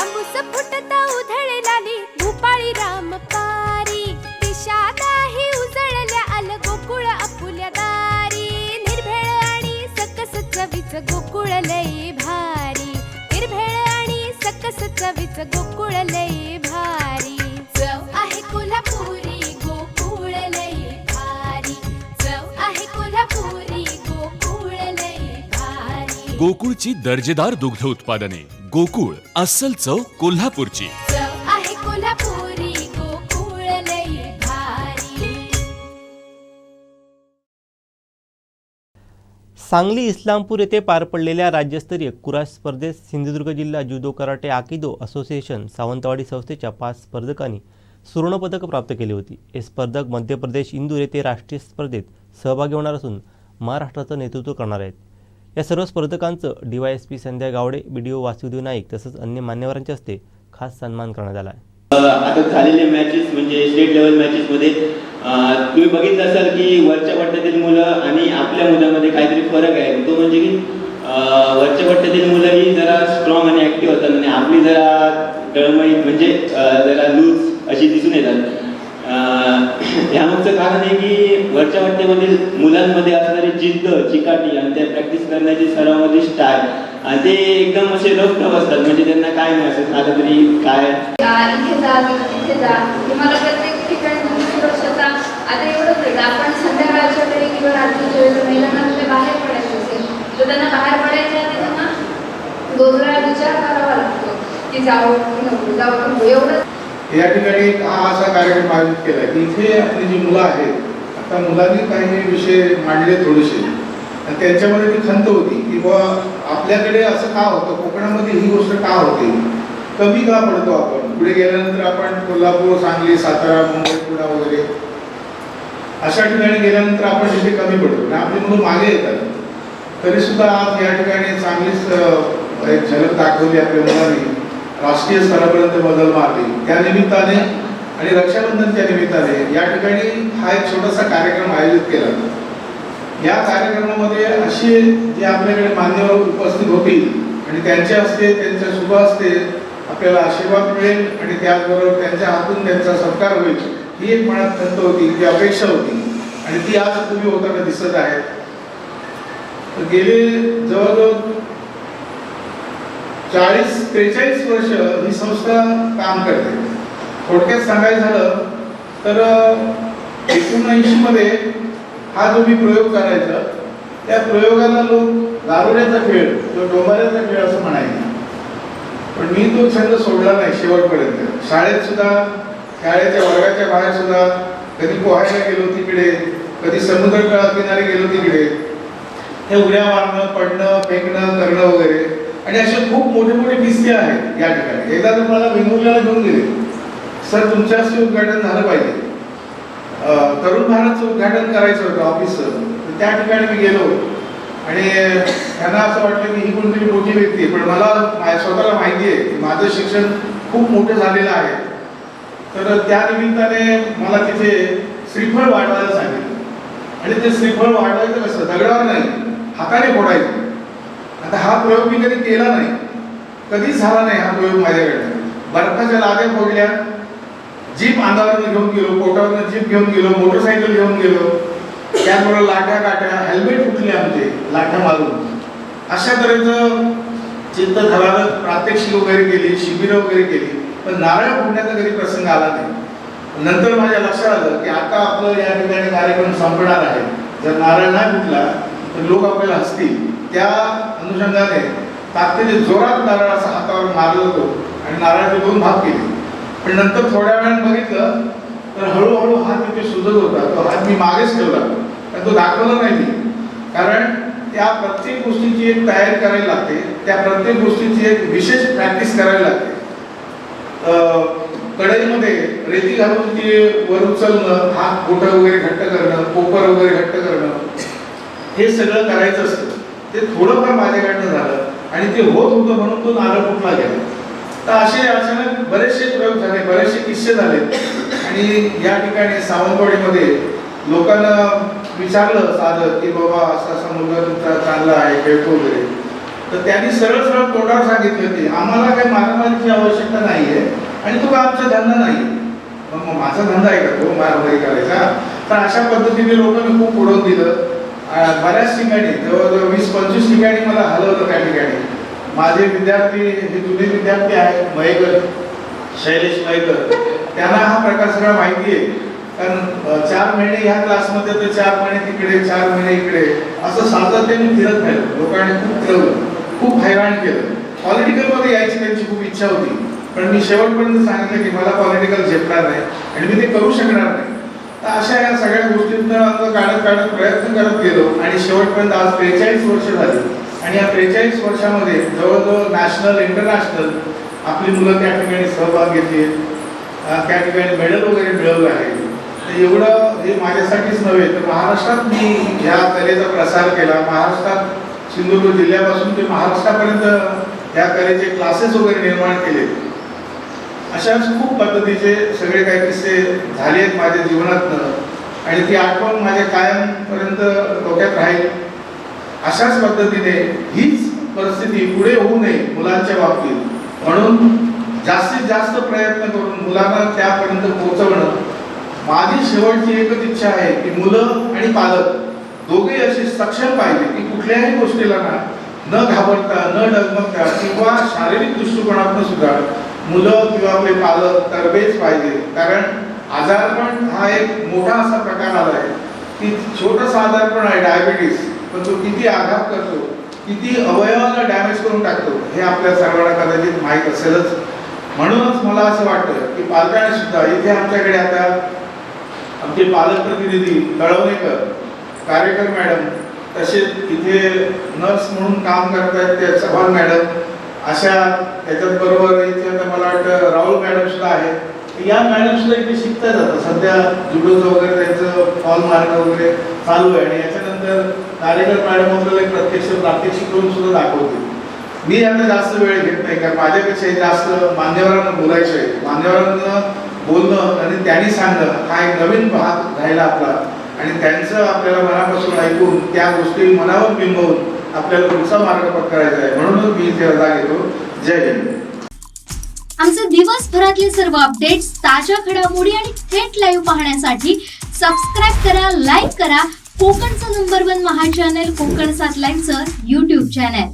तांबूस फुटता उधळलाली भूपाळी रामपारी दिशा नाही उजळल्या आल गोकुळ आपुल्या दारी निर्भेळ आणि सकस चवीच गोकुळ लई भारी निर्भेळ आणि सकस चवीच गोकुळ लई भारी चव आहे कोल्हापुरी गोकुळ लई भारी चव आहे कोल्हापुरी गोकुळ लई भारी गोकुळची दर्जेदार दुग्ध उत्पादने गोकुळ अस्सल चव कोल्हापूरची चव आहे कोल्हापुरी गोकुळ लई भारी. सांगली इस्लामपूर येथे पार पडलेल्या राज्यस्तरीय कुराश स्पर्धेत सिंधुदुर्ग जिल्हा जुदो कराटे आकिदो असोसिएशन सावंतवाडी संस्थेच्या 5 स्पर्धकांनी सुवर्णपदक प्राप्त केली होती. हे स्पर्धक मध्य प्रदेश इंदूर येथे राष्ट्रीय स्पर्धेत सहभागी होणार असून महाराष्ट्राचं नेतृत्व करणार आहेत. या सर्व स्पर्धकांचं DYSP संध्या गावडे, BDO वासुदेव नाईक तसंच अन्य मान्यवरांच्या हस्ते खास सन्मान करण्यात आला आहे. आता झालेले मॅचेस म्हणजे स्टेट लेवल मॅचेसमध्ये तुम्ही बघितलं असाल की वरच्या पट्ट्यातील मुलं आणि आपल्या मुलांमध्ये काहीतरी फरक आहे. तो म्हणजे की वरच्या पट्ट्यातील मुलं ही जरा स्ट्रॉंग आणि ॲक्टिव्ह होतात आणि आपली जरा डळमळीत म्हणजे जरा लूज अशी दिसून येतात. यामागचं कारण आहे की वरच्या पट्ट्यामधील मुलांमध्ये असणारी जिद्द, चिकाटी आणि त्या प्रॅक्टिस करण्याची सरावामध्ये स्टाईल आणि ते एकदम असे रफ असतात. म्हणजे त्यांना काय नाही असं झालं तरी काय इथे जा तिथे जा मला प्रत्येक ठिकाणी 2 वर्षाचा आता एवढंच होतं. आपण संध्याकाळच्या वेळी किंवा रात्रीच्या वेळी महिलांना कुठे बाहेर पडायचं असेल तर त्यांना बाहेर पडायचं आहे त्यांना 2 वेळा विचार करावा लागतो की जाऊ की नको जाऊ की नको. एवढं या ठिकाणी हा असा कार्यक्रम आयोजित केला की इथे आपली जी मुलं आहेत, आता मुलांनी काही विषय मांडले थोडेसे आणि त्यांच्यामध्ये ती खंत होती की बाबा आपल्याकडे असं का होतं, कोकणामध्ये ही गोष्ट का होते, कमी का पडतो आपण. पुढे गेल्यानंतर आपण कोल्हापूर, सांगली, सातारा, मुंबई, पुणे वगैरे अशा ठिकाणी गेल्यानंतर आपण तिथे कमी पडतो आणि आपली मुलं मागे येतात. तरीसुद्धा आज या ठिकाणी चांगलीच एक झलक दाखवली आपल्या मुलांनी, राष्ट्रीय स्तरापर्यंत बदल मारली. त्या निमित्ताने आणि रक्षाबंधनच्या निमित्ताने या ठिकाणी हा एक छोटासा कार्यक्रम आयोजित केला. या कार्यक्रमामध्ये असे जे आपल्याकडे मान्यवर उपस्थित होतील आणि त्यांच्या हस्ते, त्यांच्या शुभ हस्ते आपल्याला आशीर्वाद मिळेल आणि त्याचबरोबर त्यांच्या हातून त्यांचा सत्कार होईल ही एक मनात खंत होती, ती अपेक्षा होती आणि ती आज तुम्ही होताना दिसत आहे. गेले जवळजवळ 40-43 वर्ष ही संस्था काम करते. थोडक्यात सांगायचं झालं तर 1979 मध्ये हा जो मी प्रयोग करायचा त्या प्रयोगाला लोक गारुड्याचा खेळ किंवा डोंबाऱ्याचा खेळ असं म्हणायचे. पण मी तो छंद सोडला नाही शेवटपर्यंत. शाळेत सुद्धा, शाळेच्या वर्गाच्या बाहेर सुद्धा कधी पोहायला गेलो तिकडे, कधी समुद्र किनारी गेलो तिकडे, हे उड्या मारणं, पडणं, फेकणं करणं वगैरे आणि असे खूप मोठे मोठे किस्से आहेत या ठिकाणी. एकदा तुम्हाला वेंगुर्ल्याला घेऊन गेले, सर तुमच्या हस्ते उद्घाटन झालं पाहिजे, तरुण भारतचं उद्घाटन करायचं होतं ऑफिसचं. त्या ठिकाणी मी गेलो आणि त्यांना असं वाटलं की ही कोणतरी मोठी व्यक्ती आहे, पण मला स्वतःला माहिती आहे की माझं शिक्षण खूप मोठं झालेलं आहे. तर त्या निमित्ताने मला तिथे श्रीफळ वाढवायला सांगितलं आणि ते श्रीफळ वाढवायचं कसं, दगडावर नाही, हाताने फोडायचं. आता हा प्रयोग मी कधी केला नाही, कधीच झाला नाही हा प्रयोग माझ्याकडे. बर्फाच्या लाद्या फोडल्या, जीप अंगावरनं घेऊन गेलो, पोटावरनं जीप घेऊन गेलो, मोटरसायकल घेऊन गेलो, त्याचबरोबर लाट्या काट्या, हेल्मेट फुटले आमचे लाट्या मारून. अशा तऱ्हेचं चिंत धरावर प्रात्यक्षिक वगैरे केली, शिबिरं वगैरे केली, पण नारळ फोडण्याचा कधी प्रसंग आला नाही. नंतर माझ्या लक्षात आलं की आता आपलं या ठिकाणी कार्यक्रम संपणार आहे, जर नारळ नाही फुटला तर लोक आपल्याला हसतील. त्या अनुषंगाने ताकदीने जोरात नारळ असा हातावर मारला होतो आणि नारळाचे 2 भाग केले. पण नंतर थोड्या वेळाने बघितलं तर हळूहळू हात तिथे सुजत होता. तो हात मी मागेच ठेवला, पण तो दाखवला नाही मी, कारण त्या प्रत्येक गोष्टीची एक तयारी करायला लागते, त्या प्रत्येक गोष्टीची एक विशेष प्रॅक्टिस करायला लागते. कढईमध्ये रेती घालून ती वर उचलणं, हात बोटं वगैरे घट्ट करणं, कोपर वगैरे घट्ट करणं, हे सगळं करायचं असतं. ते थोडंफार माझ्याकडनं झालं आणि ते होत होतं म्हणून तो नारळ फुटला गेला. तर असे अचानक बरेचसे प्रयोग झाले, बरेचसे किस्से झाले आणि या ठिकाणी सावंतवाडीमध्ये लोकांना विचारलं साधं की बाबा असा मुलगा तुमचा चांगला आहे, खेळतो वगैरे. तर त्यांनी सरळ सरळ तोंडावर सांगितलं की आम्हाला काही मारामारीची आवश्यकता आणि तो आमचा धंदा नाही. मग माझा धंदा आहे का तो मारामारी करायचा? तर अशा पद्धतीने लोकांनी खूप उडवून दिलं. बऱ्याच ठिकाणी जवळजवळ 20-25 ठिकाणी मला हलवलं. त्या ठिकाणी माझे विद्यार्थी, हे जुने विद्यार्थी आहेत, मयेकर, शैलेश मयेकर, त्यांना हा प्रकार सगळा माहिती आहे. कारण 4 महिने ह्या क्लासमध्ये तर 4 महिने तिकडे, 4 महिने इकडे, असं सातत्याने फिरत राहिलं. लोकांनी खूप फिरवलं, खूप हैराण केलं. पॉलिटिकलमध्ये यायची त्यांची खूप इच्छा होती, पण मी शेवटपर्यंत सांगितलं की मला पॉलिटिकल झेपणार नाही आणि मी ते करू शकणार नाही. तर अशा या सगळ्या गोष्टींना काढत प्रयत्न करत गेलो आणि शेवटपर्यंत आज 43 वर्ष झाली. आणि या 43 वर्षामध्ये जवळजवळ नॅशनल, इंटरनॅशनल आपली मुलं त्या ठिकाणी सहभाग घेतली, त्या ठिकाणी मेडल वगैरे मिळवलं आहे. तर एवढं हे माझ्यासाठीच नव्हे, तर महाराष्ट्रात मी ह्या कलेचा प्रसार केला. महाराष्ट्रात सिंधुदुर्ग जिल्ह्यापासून ते महाराष्ट्रापर्यंत ह्या कलेचे क्लासेस वगैरे निर्माण केले. अशाच खूप पद्धतीचे सगळे काही किस्से झाले आहेत माझ्या जीवनातनं आणि ती आठवण माझ्या कायमपर्यंत डोक्यात राहील. अशाच पद्धतीने हीच परिस्थिती पुढे होऊ नये मुलांच्या बाबतीत, म्हणून जास्तीत जास्त प्रयत्न करून मुलांना त्यापर्यंत पोहोचवणं माझी शेवटची एकच इच्छा आहे की मुलं आणि पालक दोघे असे सक्षम पाहिजे की कुठल्याही गोष्टीला न घाबरता, न डगमगता किंवा शारीरिक दृष्टिकोनातून सुद्धा मुलं किंवा आपले पालक तरबेज पाहिजे. कारण आजारपण हा एक मोठा असा प्रकार आला आहे की छोटासा आजारपण आहे डायबिटीस, पण तो किती आघात करतो, किती अवयवाला डॅमेज करून टाकतो हे आपल्या सर्वांना कदाचित माहीत असेलच. म्हणूनच मला असं वाटतं की पालकांनी सुद्धा इथे आमच्याकडे आता आमचे पालक प्रतिनिधी तळवणेकर, कार्यकर मॅडम, तसेच इथे नर्स म्हणून काम करत आहेत त्या चव्हाण मॅडम, अशा त्याच्यात बरोबर इथे आता मला वाटतं राहुल मॅडम सुद्धा आहे. या मॅडम सुद्धा इथे शिकता जातात. सध्या जुडोचं वगैरे त्यांचं फॉल मारणं वगैरे चालू आहे आणि याच्यानंतर कार्यकर मॅडम आपल्याला प्रत्यक्ष प्रात्यक्षिक करून सुद्धा दाखवते. मी आता जास्त वेळ घेत नाही, कारण माझ्यापेक्षा जास्त मान्यवरांना बोलायचं आहे. मान्यवरांना बोलणं आणि त्यांनी सांगणं हा एक नवीन भाग राहिला आपला आणि त्यांचं आपल्याला मनापासून ऐकून त्या गोष्टी मनावर बिंबवून आपल्याला पुढचा मार्ग पत्करायचा आहे. म्हणूनच मी इथे रजा घेतो. जय हिंद. आमचे दिवसभरातले सर्व अपडेट्स, ताज्या घडामोडी आणि थेट लाईव्ह पाहण्यासाठी सबस्क्राईब करा, लाईक करा कोकणचं नंबर 1 महा चॅनल कोकण 7 लाईव्हचं YouTube चॅनल.